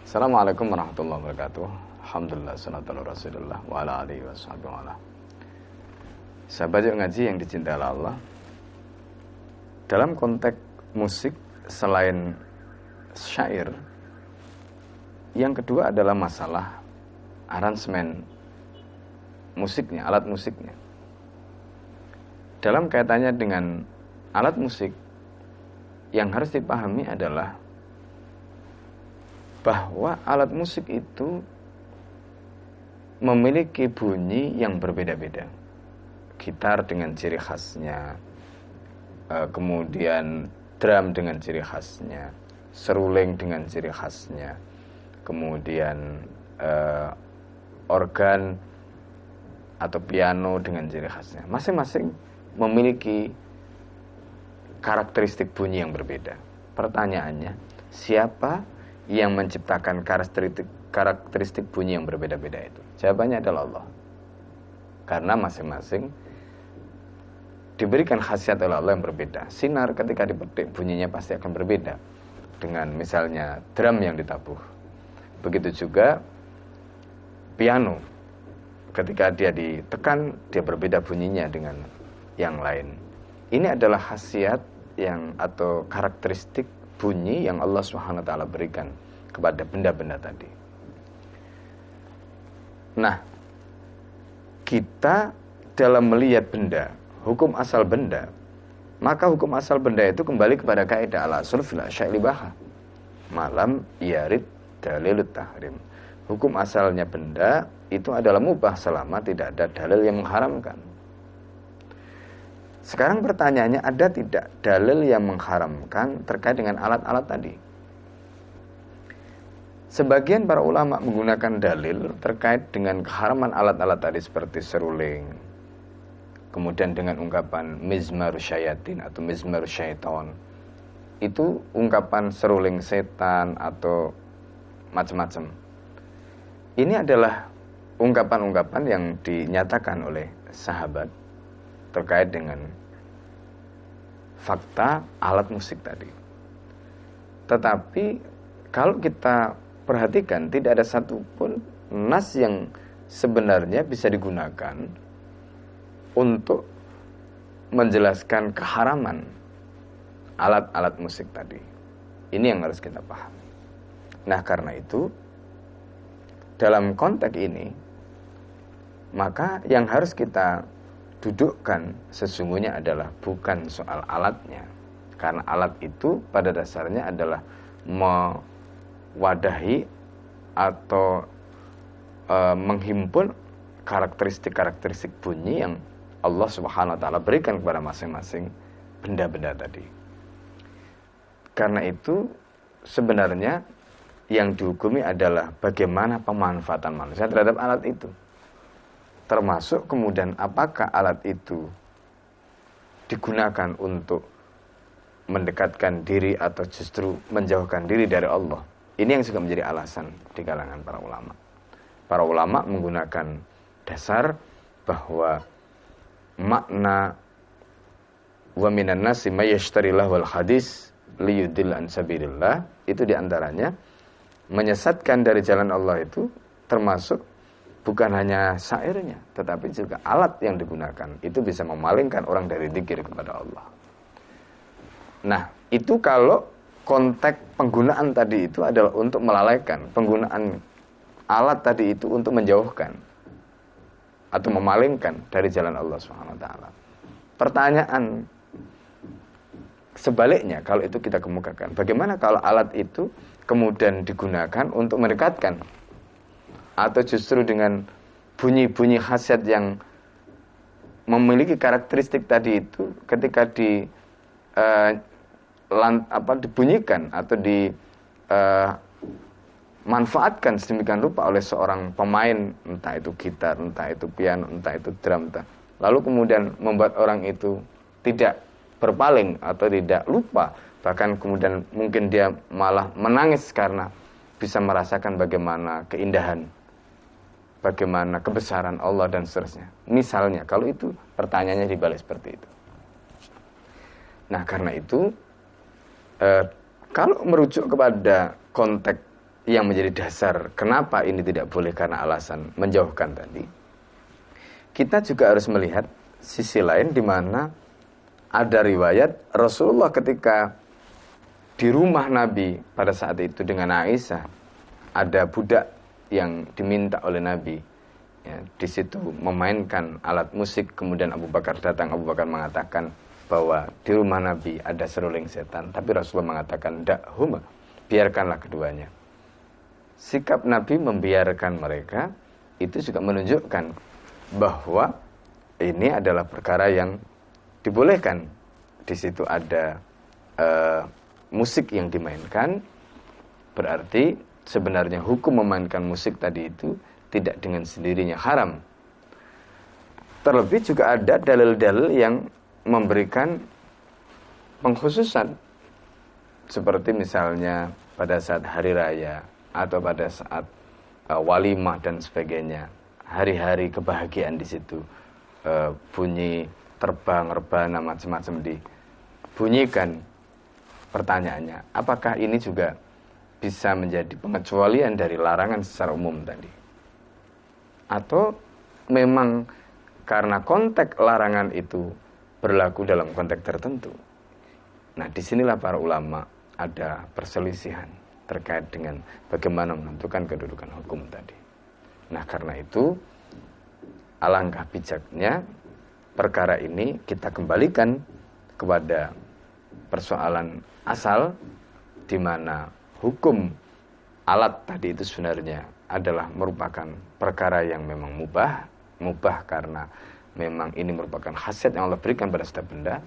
Assalamualaikum warahmatullahi wabarakatuh. Alhamdulillah, salatu ala rasulillah wa ala alihi wa sahbihi wa ala. Sahabat yuk ngaji yang dicintai Allah. Dalam konteks musik, selain syair, yang kedua adalah masalah aransemen musiknya, alat musiknya. Dalam kaitannya dengan alat musik, yang harus dipahami adalah bahwa alat musik itu memiliki bunyi yang berbeda-beda. Gitar dengan ciri khasnya, kemudian drum dengan ciri khasnya, seruling dengan ciri khasnya, kemudian organ atau piano dengan ciri khasnya. Masing-masing memiliki karakteristik bunyi yang berbeda. Pertanyaannya, siapa yang menciptakan karakteristik bunyi yang berbeda-beda itu? Jawabannya adalah Allah. Karena masing-masing diberikan khasiat oleh Allah yang berbeda. Sinar ketika dipetik bunyinya pasti akan berbeda dengan misalnya drum yang ditabuh. Begitu juga piano, ketika dia ditekan dia berbeda bunyinya dengan yang lain. Ini adalah khasiat yang atau karakteristik bunyi yang Allah Subhanahu wa taala berikan kepada benda-benda tadi. Nah, kita dalam melihat benda, hukum asal benda, maka hukum asal benda itu kembali kepada kaidah al-asl fil asya'i libaha. Malam yarid dalilut tahrim. Hukum asalnya benda itu adalah mubah selama tidak ada dalil yang mengharamkan. Sekarang pertanyaannya, ada tidak dalil yang mengharamkan terkait dengan alat-alat tadi? Sebagian para ulama menggunakan dalil terkait dengan keharaman alat-alat tadi seperti seruling, kemudian dengan ungkapan mizmarus syayatin atau mizmarus syaiton. Itu ungkapan seruling setan atau macam-macam. Ini adalah ungkapan-ungkapan yang dinyatakan oleh sahabat terkait dengan fakta alat musik tadi. Tetapi kalau kita perhatikan, tidak ada satupun nas yang sebenarnya bisa digunakan untuk menjelaskan keharaman alat-alat musik tadi. Ini yang harus kita pahami. Nah, karena itu dalam konteks ini maka yang harus kita dudukkan sesungguhnya adalah bukan soal alatnya, karena alat itu pada dasarnya adalah mewadahi atau menghimpun karakteristik-karakteristik bunyi yang Allah Subhanahu wa taala berikan kepada masing-masing benda-benda tadi. Karena itu sebenarnya yang dihukumi adalah bagaimana pemanfaatan manusia terhadap alat itu. Termasuk kemudian apakah alat itu digunakan untuk mendekatkan diri atau justru menjauhkan diri dari Allah. Ini yang juga menjadi alasan di kalangan para ulama. Para ulama menggunakan dasar bahwa makna wa minan nasi may yashtarillah wal hadis liyudil an sabilillah, itu diantaranya menyesatkan dari jalan Allah itu termasuk bukan hanya syairnya, tetapi juga alat yang digunakan itu bisa memalingkan orang dari dzikir kepada Allah. Nah, itu kalau konteks penggunaan tadi itu adalah untuk melalaikan, penggunaan alat tadi itu untuk menjauhkan atau memalingkan dari jalan Allah Subhanahu wa taala. Pertanyaan sebaliknya kalau itu kita kemukakan, bagaimana kalau alat itu kemudian digunakan untuk mendekatkan atau justru dengan bunyi-bunyi khasiat yang memiliki karakteristik tadi itu ketika dibunyikan atau dimanfaatkan sedemikian rupa oleh seorang pemain, entah itu gitar, entah itu piano, entah itu drum, lalu kemudian membuat orang itu tidak berpaling atau tidak lupa, bahkan kemudian mungkin dia malah menangis karena bisa merasakan bagaimana keindahan, bagaimana kebesaran Allah dan seterusnya. Misalnya, kalau itu pertanyaannya dibalik seperti itu. Nah, karena itu kalau merujuk kepada konteks yang menjadi dasar kenapa ini tidak boleh karena alasan menjauhkan tadi, kita juga harus melihat sisi lain di mana ada riwayat Rasulullah ketika di rumah Nabi pada saat itu dengan Aisyah, ada budak yang diminta oleh Nabi, ya, di situ memainkan alat musik. Kemudian Abu Bakar datang. Abu Bakar mengatakan bahwa di rumah Nabi ada seruling setan, tapi Rasulullah mengatakan dakhuma, biarkanlah keduanya. Sikap Nabi membiarkan mereka itu juga menunjukkan bahwa ini adalah perkara yang dibolehkan. Di situ ada musik yang dimainkan, berarti sebenarnya hukum memainkan musik tadi itu tidak dengan sendirinya haram. Terlebih juga ada dalil-dalil yang memberikan pengkhususan, seperti misalnya pada saat hari raya atau pada saat walimah dan sebagainya, hari-hari kebahagiaan di situ, bunyi terbang, rebana, macam-macam dibunyikan. Pertanyaannya, apakah ini juga bisa menjadi pengecualian dari larangan secara umum tadi? Atau memang karena konteks larangan itu berlaku dalam konteks tertentu? Nah, disinilah para ulama ada perselisihan terkait dengan bagaimana menentukan kedudukan hukum tadi. Nah, karena itu alangkah bijaknya perkara ini kita kembalikan kepada persoalan asal, di mana hukum alat tadi itu sebenarnya adalah merupakan perkara yang memang mubah karena memang ini merupakan khasiat yang Allah berikan pada setiap benda,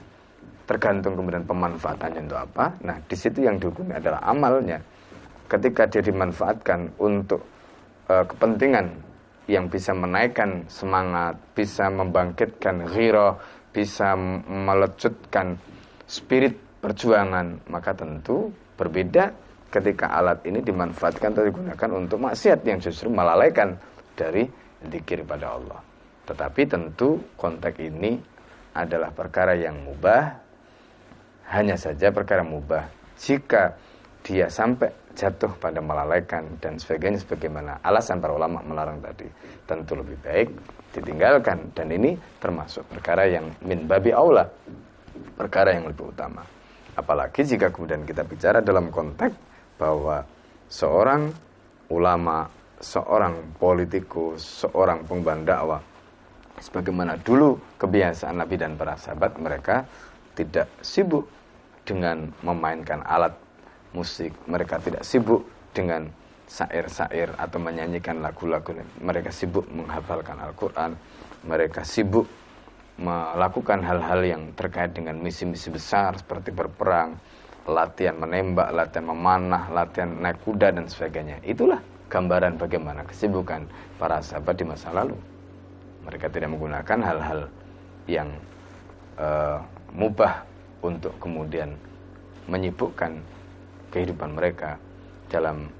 tergantung kemudian pemanfaatannya untuk apa. Nah, di situ yang dihukumi adalah amalnya. Ketika dia dimanfaatkan untuk kepentingan yang bisa menaikkan semangat, bisa membangkitkan ghirah, bisa melecutkan spirit perjuangan, maka tentu berbeda ketika alat ini dimanfaatkan atau digunakan untuk maksiat yang justru melalaikan dari zikir pada Allah. Tetapi tentu konteks ini adalah perkara yang mubah, hanya saja perkara mubah jika dia sampai jatuh pada melalaikan dan sebagainya, sebagaimana alasan para ulama melarang tadi, tentu lebih baik ditinggalkan. Dan ini termasuk perkara yang min babi aula, perkara yang lebih utama. Apalagi jika kemudian kita bicara dalam konteks bahwa seorang ulama, seorang politikus, seorang pengembang dakwah, sebagaimana dulu kebiasaan Nabi dan para sahabat, mereka tidak sibuk dengan memainkan alat musik, mereka tidak sibuk dengan syair-syair atau menyanyikan lagu-lagu. Mereka sibuk menghafalkan Al-Quran, mereka sibuk melakukan hal-hal yang terkait dengan misi-misi besar seperti berperang, latihan menembak, latihan memanah, latihan naik kuda dan sebagainya. Itulah gambaran bagaimana kesibukan para sahabat di masa lalu. Mereka tidak menggunakan hal-hal yang mubah untuk kemudian menyibukkan kehidupan mereka dalam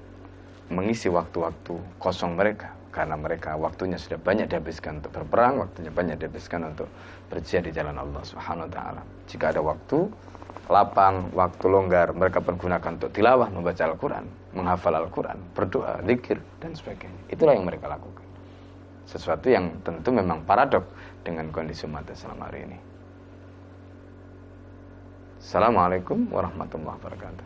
mengisi waktu-waktu kosong mereka, karena mereka waktunya sudah banyak dihabiskan untuk berperang, waktunya banyak dihabiskan untuk berjihad di jalan Allah Subhanahu wa taala. Jika ada waktu lapang, waktu longgar, mereka pergunakan untuk tilawah, membaca Al-Quran, menghafal Al-Quran, berdoa, zikir dan sebagainya. Itulah yang mereka lakukan. Sesuatu yang tentu memang paradok dengan kondisi umat Islam hari ini. Assalamualaikum warahmatullahi wabarakatuh.